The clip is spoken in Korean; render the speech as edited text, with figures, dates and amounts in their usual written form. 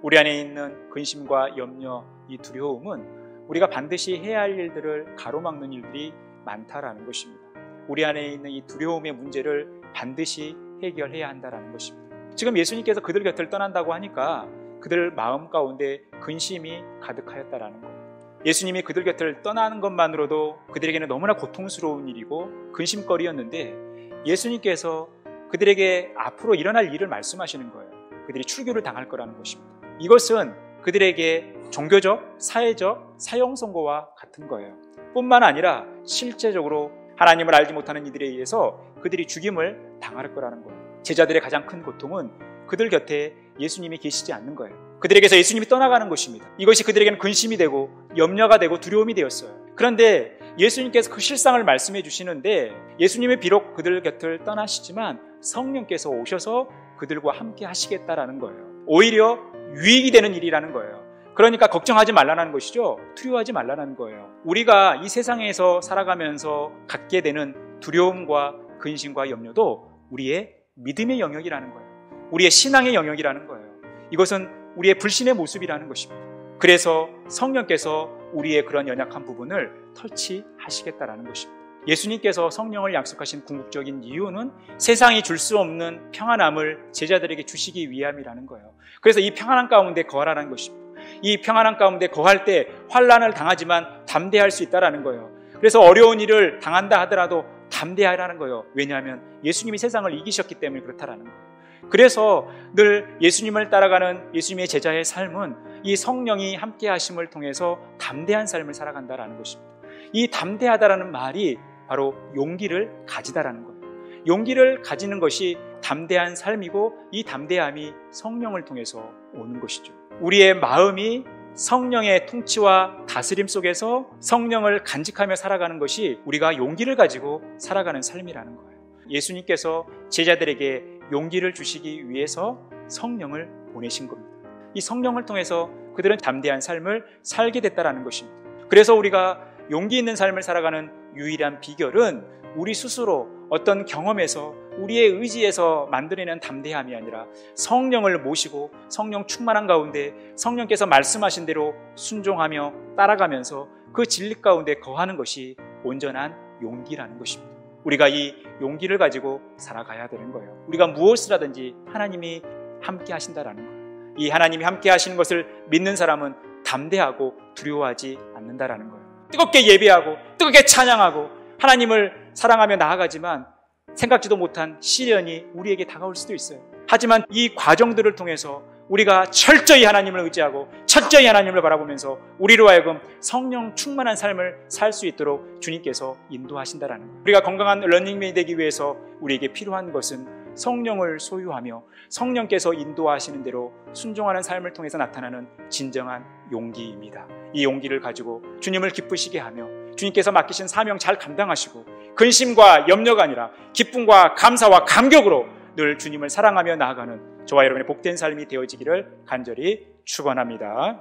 우리 안에 있는 근심과 염려, 이 두려움은 우리가 반드시 해야 할 일들을 가로막는 일들이 많다라는 것입니다. 우리 안에 있는 이 두려움의 문제를 반드시 해결해야 한다는 것입니다. 지금 예수님께서 그들 곁을 떠난다고 하니까 그들 마음 가운데 근심이 가득하였다라는 거예요. 예수님이 그들 곁을 떠나는 것만으로도 그들에게는 너무나 고통스러운 일이고 근심거리였는데 예수님께서 그들에게 앞으로 일어날 일을 말씀하시는 거예요. 그들이 출교를 당할 거라는 것입니다. 이것은 그들에게 종교적, 사회적 사형 선고와 같은 거예요. 뿐만 아니라 실제적으로 하나님을 알지 못하는 이들에 의해서 그들이 죽임을 당할 거라는 거예요. 제자들의 가장 큰 고통은 그들 곁에 예수님이 계시지 않는 거예요. 그들에게서 예수님이 떠나가는 것입니다. 이것이 그들에게는 근심이 되고 염려가 되고 두려움이 되었어요. 그런데 예수님께서 그 실상을 말씀해 주시는데 예수님이 비록 그들 곁을 떠나시지만 성령께서 오셔서 그들과 함께 하시겠다라는 거예요. 오히려 유익이 되는 일이라는 거예요. 그러니까 걱정하지 말라는 것이죠. 두려워하지 말라는 거예요. 우리가 이 세상에서 살아가면서 갖게 되는 두려움과 근심과 염려도 우리의 믿음의 영역이라는 거예요. 우리의 신앙의 영역이라는 거예요. 이것은 우리의 불신의 모습이라는 것입니다. 그래서 성령께서 우리의 그런 연약한 부분을 터치하시겠다라는 것입니다. 예수님께서 성령을 약속하신 궁극적인 이유는 세상이 줄 수 없는 평안함을 제자들에게 주시기 위함이라는 거예요. 그래서 이 평안함 가운데 거하라는 것입니다. 이 평안함 가운데 거할 때 환난을 당하지만 담대할 수 있다는 거예요. 그래서 어려운 일을 당한다 하더라도 담대하라는 거예요. 왜냐하면 예수님이 세상을 이기셨기 때문에 그렇다라는 거예요. 그래서 늘 예수님을 따라가는 예수님의 제자의 삶은 이 성령이 함께 하심을 통해서 담대한 삶을 살아간다라는 것입니다. 이 담대하다라는 말이 바로 용기를 가지다라는 거예요. 용기를 가지는 것이 담대한 삶이고 이 담대함이 성령을 통해서 오는 것이죠. 우리의 마음이 성령의 통치와 다스림 속에서 성령을 간직하며 살아가는 것이 우리가 용기를 가지고 살아가는 삶이라는 거예요. 예수님께서 제자들에게 용기를 주시기 위해서 성령을 보내신 겁니다. 이 성령을 통해서 그들은 담대한 삶을 살게 됐다는 것입니다. 그래서 우리가 용기 있는 삶을 살아가는 유일한 비결은 우리 스스로 어떤 경험에서 우리의 의지에서 만들어내는 담대함이 아니라 성령을 모시고 성령 충만한 가운데 성령께서 말씀하신 대로 순종하며 따라가면서 그 진리 가운데 거하는 것이 온전한 용기라는 것입니다. 우리가 이 용기를 가지고 살아가야 되는 거예요. 우리가 무엇을 하든지 하나님이 함께 하신다라는 거예요. 이 하나님이 함께 하시는 것을 믿는 사람은 담대하고 두려워하지 않는다라는 거예요. 뜨겁게 예배하고 뜨겁게 찬양하고 하나님을 사랑하며 나아가지만 생각지도 못한 시련이 우리에게 다가올 수도 있어요. 하지만 이 과정들을 통해서 우리가 철저히 하나님을 의지하고 철저히 하나님을 바라보면서 우리로 하여금 성령 충만한 삶을 살 수 있도록 주님께서 인도하신다라는 거예요. 우리가 건강한 러닝맨이 되기 위해서 우리에게 필요한 것은 성령을 소유하며 성령께서 인도하시는 대로 순종하는 삶을 통해서 나타나는 진정한 용기입니다. 이 용기를 가지고 주님을 기쁘시게 하며 주님께서 맡기신 사명 잘 감당하시고 근심과 염려가 아니라 기쁨과 감사와 감격으로 늘 주님을 사랑하며 나아가는 저와 여러분의 복된 삶이 되어지기를 간절히 축원합니다.